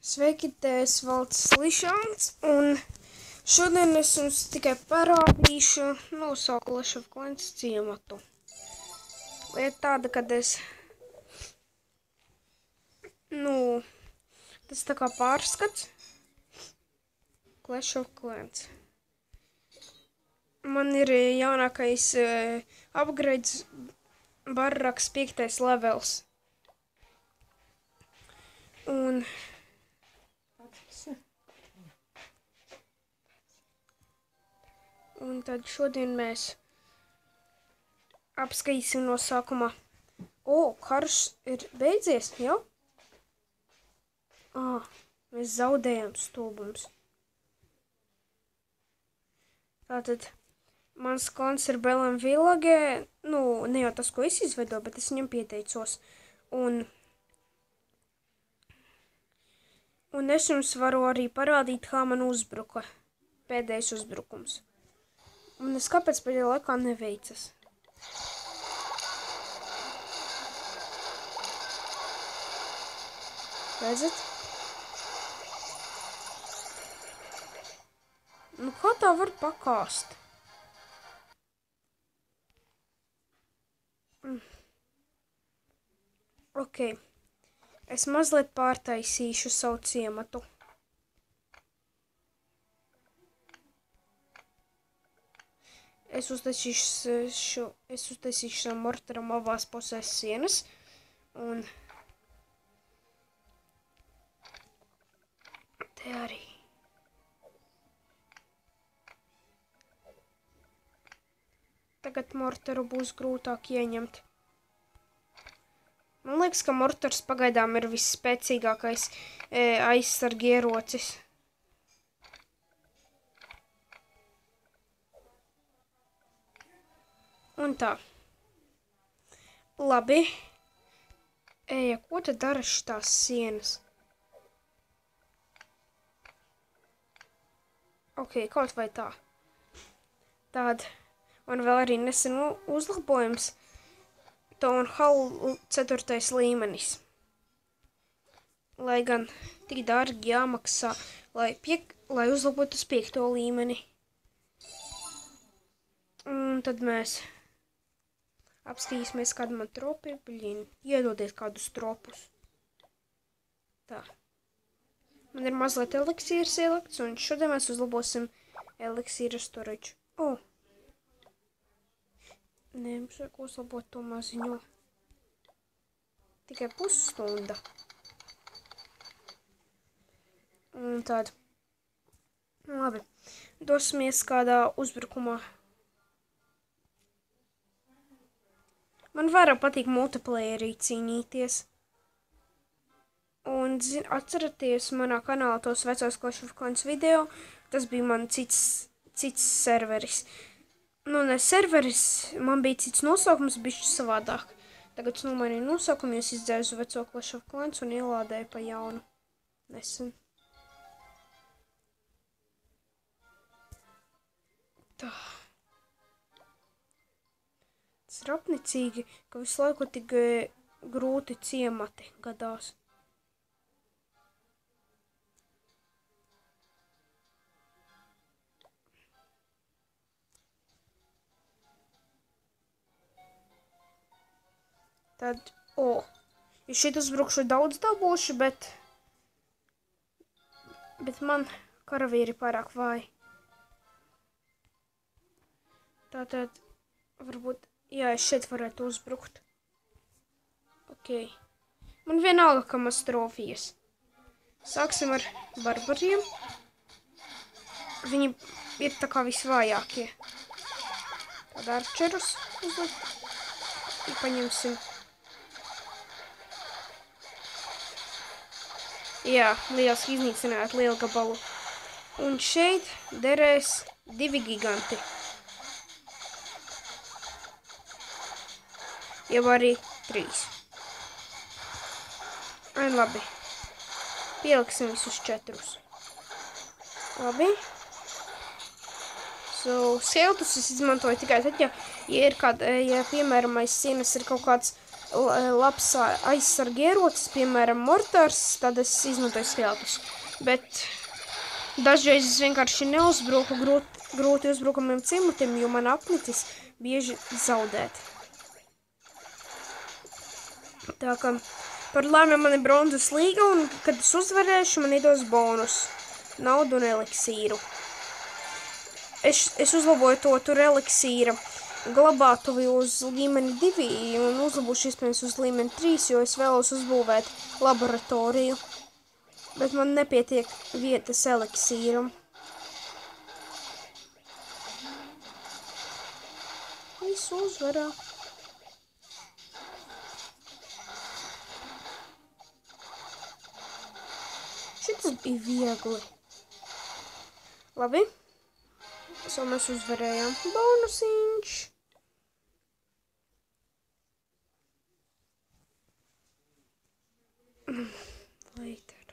Sveiki, te es Valds Lišāns, un šodien es jums tikai parādīšu nosauku Clash of Clans ciematu. Lieta tāda, kad tas tā kā pārskats Clash of Clans. Man ir jaunākais upgrades barraks 5. levels. Un tad šodien mēs apskatīsim no sākumā. Karš ir beidzies, jau? Mēs zaudējām stulbums. Tātad, mans klans ir Belen Village, ne jau tas, ko es izveidoju, bet es viņam pieteicos. Un es jums varu arī parādīt, kā man uzbruka pēdējais uzbrukums. Un es kāpēc pēdējā laikā neveicas. Redzat? Kā tā var pakāst? Ok. Es mazliet pārtaisīšu savu ciematu. Es uztaisīšu mortaram abās pusēs sienas. Un te arī. Tagad mortaru būs grūtāk ieņemt. Man liekas, ka mortars pagaidām ir visspēcīgākais aizsargierocis. Un tā. Labi. Ko tad dara šitās sienas? Ok, kaut vai tā. Tāda. Un vēl arī nesen uzlabojums. Town Hall 4. līmenis. Lai gan tik dārgi jāmaksā, lai uzlabotu uz 5. līmeni. Un tad mēs apskatīsimies, kāda man tropi ir. Iedodiet kādus tropus. Tā. Man ir mazliet eliksīras ielikts, un šodien mēs uzlabosim eliksīra storage. Nē, mums vajag uzlabot to maziņo. Tikai pusstunda. Un tāda. Labi. Dosimies kādā uzbrukumā. Man vairāk patīk multiplayerī cīnīties. Un atceraties manā kanālā tos vecos Clash of Clans video. Tas bija man cits serveris. Ne serveris, man bija cits nosaukums, bišķi savādāk. Tagad es nomainīju nosaukumu, jo es izdzēju veco Clash of Clans un ielādēju pa jaunu. Nesen. Tā. Tas ir apnicīgi, ka visu laiku tik grūti ciemati gadās. Tad, ja šeit uzbrukšu daudz dabūšu, bet man karavīri pārāk vāji. Tātad, varbūt, jā, es šeit varētu uzbrukt. Ok. Man vienalga, ka maz trofijas. Sāksim ar barbariem. Viņi ir tā kā visvājākie. Tad arčerus uzlikt. I paņemsim. Jā, lieliski iznīcināt lielu gabalu. Un šeit derēs 2 giganti. Jau arī 3. Labi. Pieliksim visus 4. Labi. Siltus es izmantoju tikai tad, ja piemēram, aiz sienas ir kaut kāds labs aizsargierocis, piemēram, mortārs, tad es izmantoju skeltus. Bet dažreiz es vienkārši neuzbruku grūti uzbrukamiem ciemutiem, jo man apnicis bieži zaudēt. Tā kā par laimi man ir bronzas līga, un kad es uzvarēšu, man iedos bonus, naudu un eliksīru. Es uzlaboju to tur eliksīra glabātuvi uz līmeni 2 un uzlabošu iespējams uz līmeni 3, jo es vēlos uzbūvēt laboratoriju. Bet man nepietiek vietas eliksīram. Visu uzvarā. Šitas bija viegli. Labi. So mēs uzvarējām. Bonusiņš. Later.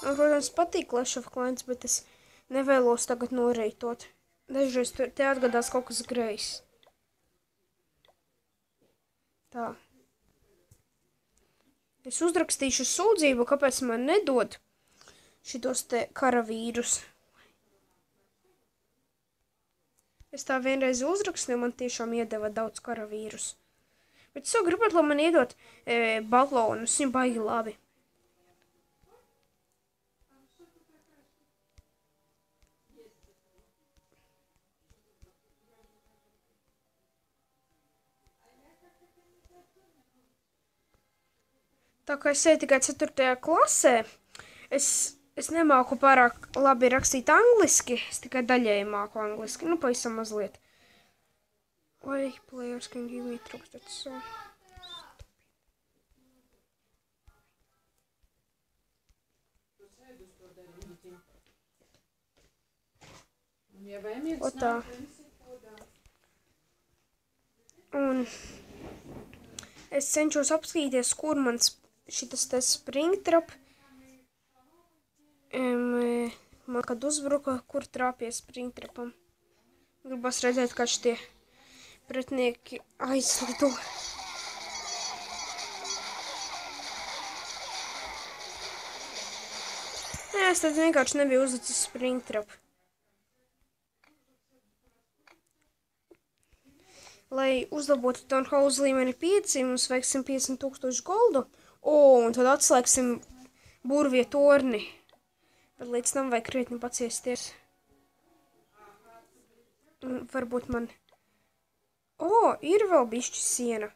Man, protams, patīk Clash of Clans, bet es nevēlos tagad noreitot. Dažreiz te atgadās kaut kas grejs. Tā. Es uzrakstīšu sūdzību, kāpēc man nedod šitos te karavīrus. Es tā vienreiz uzrakstīju, man tiešām iedeva daudz karavīrus. Bet es jau gribētu, lai man iedot balonus, viņi baigi labi. Tā kā es eju tikai 4. klasē, es nemāku pārāk labi rakstīt angliski, es tikai daļēji māku angliski, nu pavisam mazliet. Why players can give me troops, that's so stupid. O tā. Un es cenšos apskatīties, kur mans šitas te Springtrap man kad uzbruka, kur trāpies Springtrapam. Gribas redzēt, kā šitie pretinieki aizlido. Nē, es tad vienkārši nebiju uzlicis Springtrap. Lai uzlabotu Townhouse līmeni 5, mums vajag 150 000 goldu. Un tad atslēgsim burvie torni. Bet līdz tam vajag krietni paciesties. Varbūt man... ir vēl bišķi siena.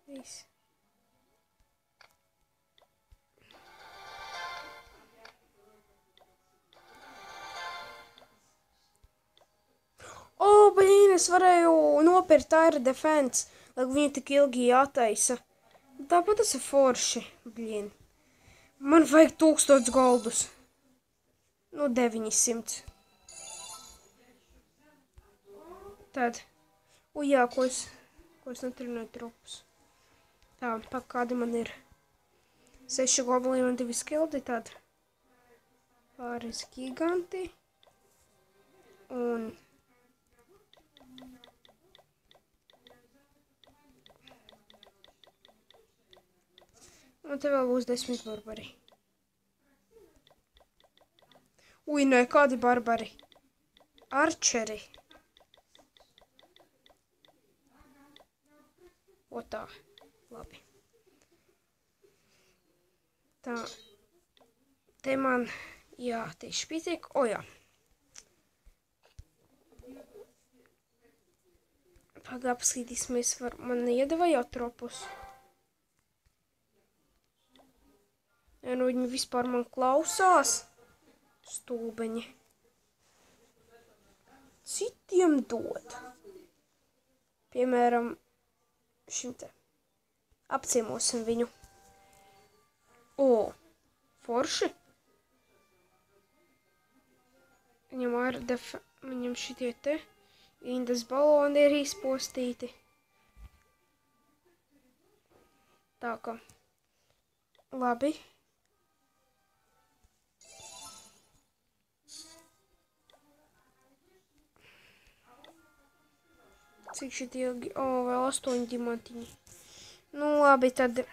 Viss. Blīn, es varēju nopirkt Air Defense, lai viņi tik ilgi jātaisa. Tāpat tas ir forši, blīn. Man vajag 1000 goldus. Nu, 900. Tad. Jā, ko es netrinoju tropus. Tā, kādi man ir 6 goblini un 2 skildi, tad pāris giganti. Un te vēl būs 10 barbari. Nē, kādi barbari? Arčeri. O tā, labi. Tā. Te man, jā, tieši pietiek. Jā. Pagā apskatīsimies, man iedeva jau tropus. Nu, viņi vispār man klausās. Stulbeņi. Citiem dod. Piemēram, šim te. Apciemosim viņu. Forši. Viņam šitie te. Indas baloni ir izpostīti. Tā kā. Labi. Cik šit ilgi? O, vēl 8 dimantiņi. Nu, labi, tad...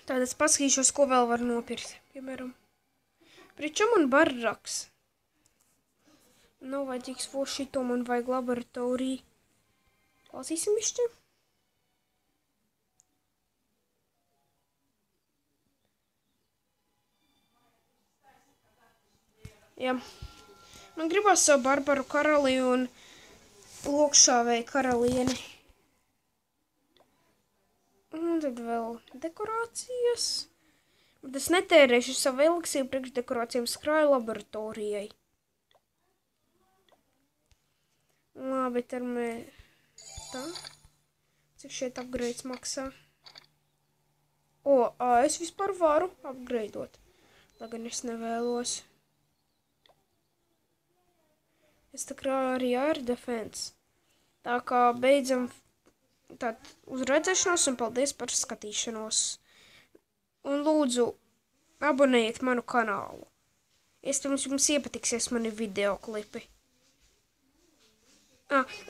Tad es paskatīšos, ko vēl var nopirkt, piemēram. Pričam man barraks. Nav vajadzīgs vēl šito, man vajag laboratoriju. Klausīsim višķi. Jā. Man gribās savu Barbaru karali un lokšāvēju karalieni. Un tad vēl dekorācijas. Bet es netērēšu savu eliksīru priekšdekorācijām skrāju laboratorijai. Labi, tad tā. Cik šeit upgrades maksā? O, es vispār varu upgradeot. Lai gan es nevēlos. Es tā kā arī ar defense. Tā kā beidzam uz redzēšanos un paldies par skatīšanos. Un lūdzu, abonējiet manu kanālu. Iespējams, jums iepatiksies mani videoklipi.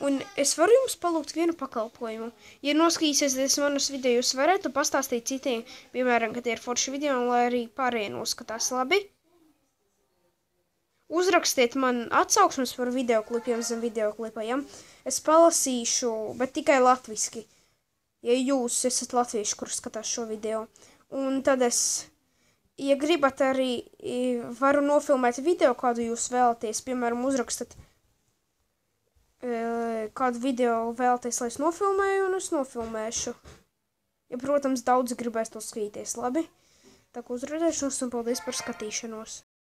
Un es varu jums palūgt vienu pakalpojumu. Ja noskatīsieties manus video, jūs varētu pastāstīt citiem, piemēram, ka tie ir forši video, un lai arī pārējie noskatās, labi? Uzrakstiet man atsauksmes par videoklipiem zem videoklipajiem. Es palasīšu, bet tikai latviski. Ja jūs esat latvieši, kur skatās šo video. Un tad es, ja gribat arī, varu nofilmēt video, kādu jūs vēlaties. Piemēram, uzrakstat, kādu video vēlaties, lai es nofilmēju, un es nofilmēšu. Ja, protams, daudzi gribēs to skatīties, labi? Tā kā uz redzēšanos un paldies par skatīšanos.